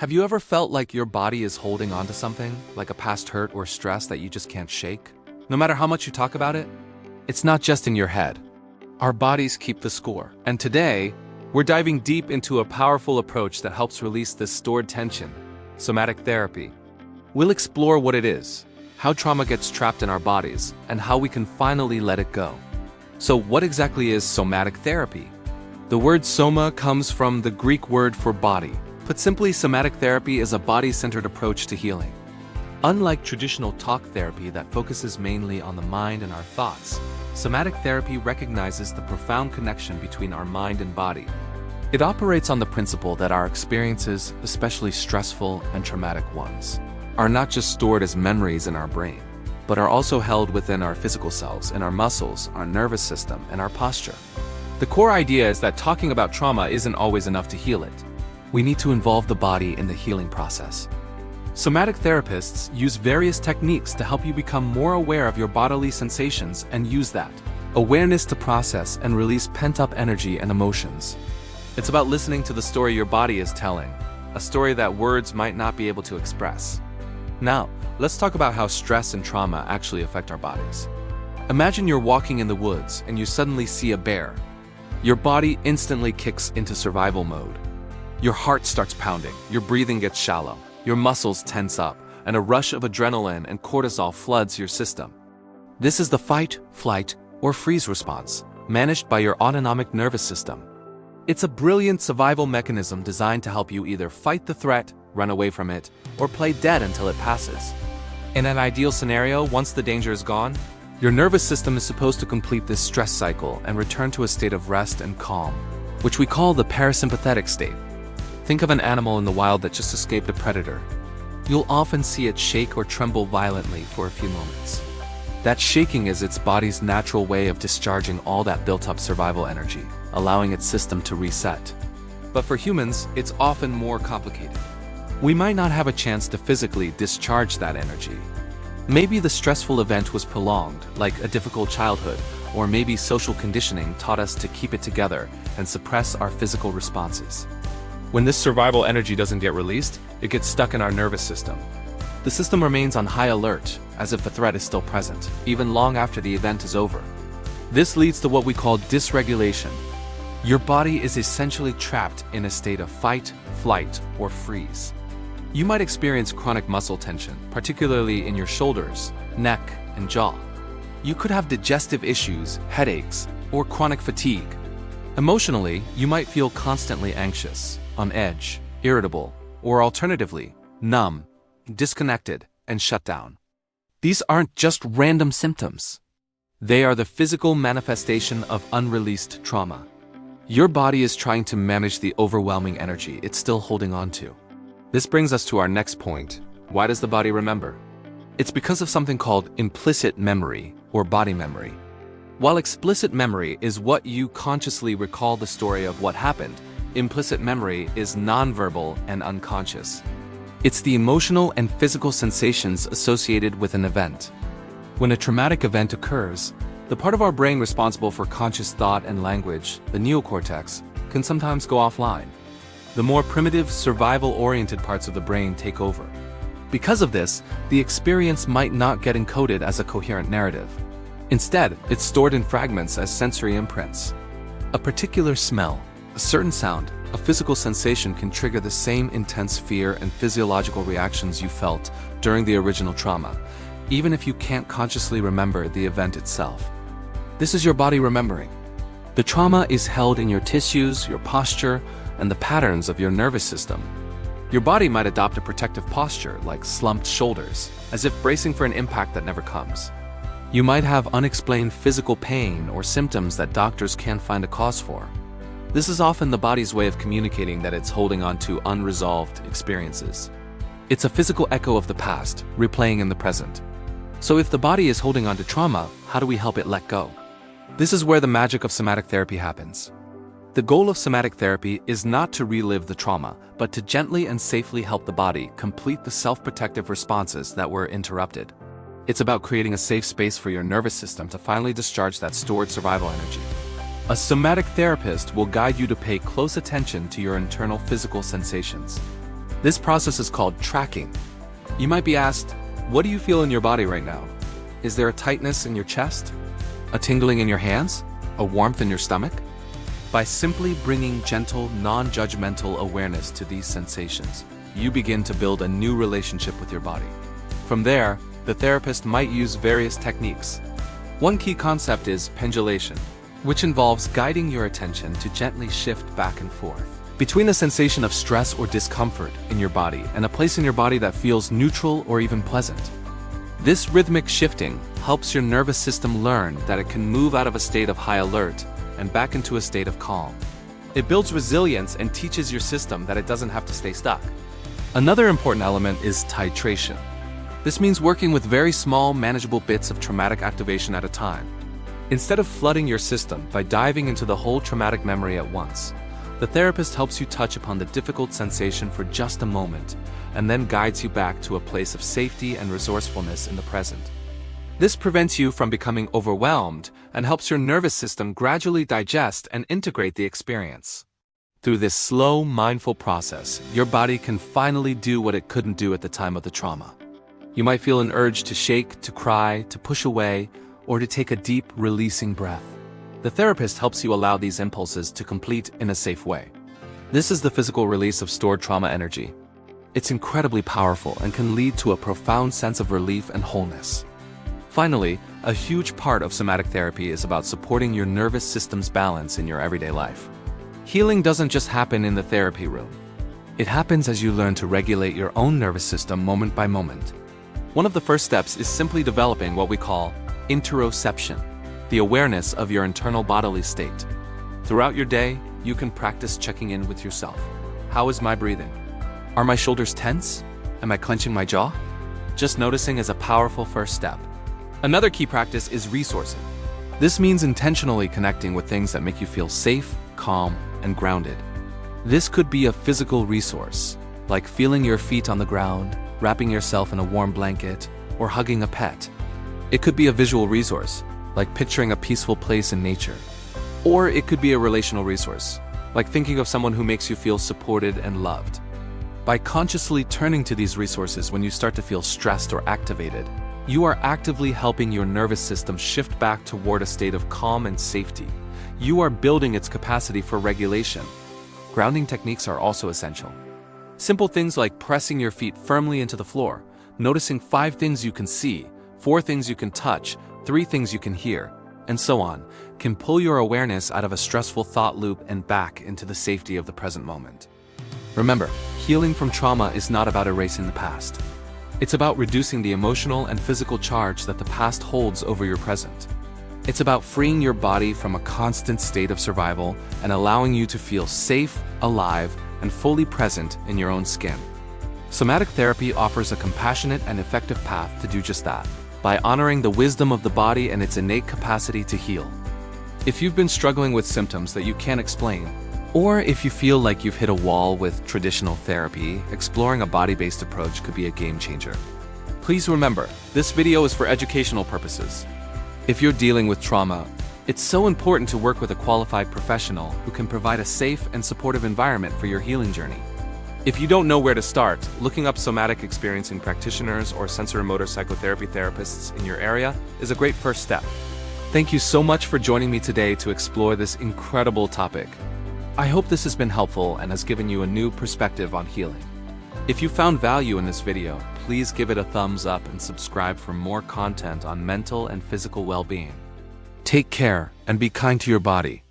Have you ever felt like your body is holding on to something, like a past hurt or stress that you just can't shake? No matter how much you talk about it, it's not just in your head. Our bodies keep the score. And today, we're diving deep into a powerful approach that helps release this stored tension, somatic therapy. We'll explore what it is, how trauma gets trapped in our bodies, and how we can finally let it go. So what exactly is somatic therapy? The word soma comes from the Greek word for body. Put simply, somatic therapy is a body-centered approach to healing. Unlike traditional talk therapy that focuses mainly on the mind and our thoughts, somatic therapy recognizes the profound connection between our mind and body. It operates on the principle that our experiences, especially stressful and traumatic ones, are not just stored as memories in our brain, but are also held within our physical selves, in our muscles, our nervous system, and our posture. The core idea is that talking about trauma isn't always enough to heal it. We need to involve the body in the healing process. Somatic therapists use various techniques to help you become more aware of your bodily sensations and use that awareness to process and release pent-up energy and emotions. It's about listening to the story your body is telling, a story that words might not be able to express. Now, let's talk about how stress and trauma actually affect our bodies. Imagine you're walking in the woods and you suddenly see a bear. Your body instantly kicks into survival mode. Your heart starts pounding, your breathing gets shallow, your muscles tense up, and a rush of adrenaline and cortisol floods your system. This is the fight, flight, or freeze response, managed by your autonomic nervous system. It's a brilliant survival mechanism designed to help you either fight the threat, run away from it, or play dead until it passes. In an ideal scenario, once the danger is gone, your nervous system is supposed to complete this stress cycle and return to a state of rest and calm, which we call the parasympathetic state. Think of an animal in the wild that just escaped a predator. You'll often see it shake or tremble violently for a few moments. That shaking is its body's natural way of discharging all that built-up survival energy, allowing its system to reset. But for humans, it's often more complicated. We might not have a chance to physically discharge that energy. Maybe the stressful event was prolonged, like a difficult childhood, or maybe social conditioning taught us to keep it together and suppress our physical responses. When this survival energy doesn't get released, it gets stuck in our nervous system. The system remains on high alert, as if the threat is still present, even long after the event is over. This leads to what we call dysregulation. Your body is essentially trapped in a state of fight, flight, or freeze. You might experience chronic muscle tension, particularly in your shoulders, neck, and jaw. You could have digestive issues, headaches, or chronic fatigue. Emotionally, you might feel constantly anxious, on edge, irritable, or alternatively, numb, disconnected, and shut down. These aren't just random symptoms. They are the physical manifestation of unreleased trauma. Your body is trying to manage the overwhelming energy it's still holding on to. This brings us to our next point. Why does the body remember? It's because of something called implicit memory, or body memory. While explicit memory is what you consciously recall the story of what happened, implicit memory is nonverbal and unconscious. It's the emotional and physical sensations associated with an event. When a traumatic event occurs, the part of our brain responsible for conscious thought and language, the neocortex, can sometimes go offline. The more primitive, survival-oriented parts of the brain take over. Because of this, the experience might not get encoded as a coherent narrative. Instead, it's stored in fragments as sensory imprints. A particular smell, a certain sound, a physical sensation can trigger the same intense fear and physiological reactions you felt during the original trauma, even if you can't consciously remember the event itself. This is your body remembering. The trauma is held in your tissues, your posture, and the patterns of your nervous system. Your body might adopt a protective posture, like slumped shoulders, as if bracing for an impact that never comes. You might have unexplained physical pain or symptoms that doctors can't find a cause for. This is often the body's way of communicating that it's holding on to unresolved experiences. It's a physical echo of the past, replaying in the present. So if the body is holding on to trauma, how do we help it let go? This is where the magic of somatic therapy happens. The goal of somatic therapy is not to relive the trauma, but to gently and safely help the body complete the self-protective responses that were interrupted. It's about creating a safe space for your nervous system to finally discharge that stored survival energy. A somatic therapist will guide you to pay close attention to your internal physical sensations. This process is called tracking. You might be asked, what do you feel in your body right now? Is there a tightness in your chest? A tingling in your hands? A warmth in your stomach? By simply bringing gentle, non-judgmental awareness to these sensations, you begin to build a new relationship with your body. From there, the therapist might use various techniques. One key concept is pendulation, which involves guiding your attention to gently shift back and forth between a sensation of stress or discomfort in your body and a place in your body that feels neutral or even pleasant. This rhythmic shifting helps your nervous system learn that it can move out of a state of high alert and back into a state of calm. It builds resilience and teaches your system that it doesn't have to stay stuck. Another important element is titration. This means working with very small, manageable bits of traumatic activation at a time. Instead of flooding your system by diving into the whole traumatic memory at once, the therapist helps you touch upon the difficult sensation for just a moment, and then guides you back to a place of safety and resourcefulness in the present. This prevents you from becoming overwhelmed and helps your nervous system gradually digest and integrate the experience. Through this slow, mindful process, your body can finally do what it couldn't do at the time of the trauma. You might feel an urge to shake, to cry, to push away, or to take a deep, releasing breath. The therapist helps you allow these impulses to complete in a safe way. This is the physical release of stored trauma energy. It's incredibly powerful and can lead to a profound sense of relief and wholeness. Finally, a huge part of somatic therapy is about supporting your nervous system's balance in your everyday life. Healing doesn't just happen in the therapy room. It happens as you learn to regulate your own nervous system moment by moment. One of the first steps is simply developing what we call interoception, the awareness of your internal bodily state. Throughout your day, you can practice checking in with yourself. How is my breathing? Are my shoulders tense? Am I clenching my jaw? Just noticing is a powerful first step. Another key practice is resourcing. This means intentionally connecting with things that make you feel safe, calm, and grounded. This could be a physical resource, like feeling your feet on the ground, wrapping yourself in a warm blanket, or hugging a pet. It could be a visual resource, like picturing a peaceful place in nature. Or it could be a relational resource, like thinking of someone who makes you feel supported and loved. By consciously turning to these resources when you start to feel stressed or activated, you are actively helping your nervous system shift back toward a state of calm and safety. You are building its capacity for regulation. Grounding techniques are also essential. Simple things like pressing your feet firmly into the floor, noticing 5 things you can see, 4 things you can touch, 3 things you can hear, and so on, can pull your awareness out of a stressful thought loop and back into the safety of the present moment. Remember, healing from trauma is not about erasing the past. It's about reducing the emotional and physical charge that the past holds over your present. It's about freeing your body from a constant state of survival and allowing you to feel safe, alive, and fully present in your own skin. Somatic therapy offers a compassionate and effective path to do just that, by honoring the wisdom of the body and its innate capacity to heal. If you've been struggling with symptoms that you can't explain, or if you feel like you've hit a wall with traditional therapy, exploring a body-based approach could be a game changer. Please remember, this video is for educational purposes. If you're dealing with trauma, it's so important to work with a qualified professional who can provide a safe and supportive environment for your healing journey. If you don't know where to start, looking up somatic experiencing practitioners or sensorimotor psychotherapy therapists in your area is a great first step. Thank you so much for joining me today to explore this incredible topic. I hope this has been helpful and has given you a new perspective on healing. If you found value in this video, please give it a thumbs up and subscribe for more content on mental and physical well-being. Take care and be kind to your body.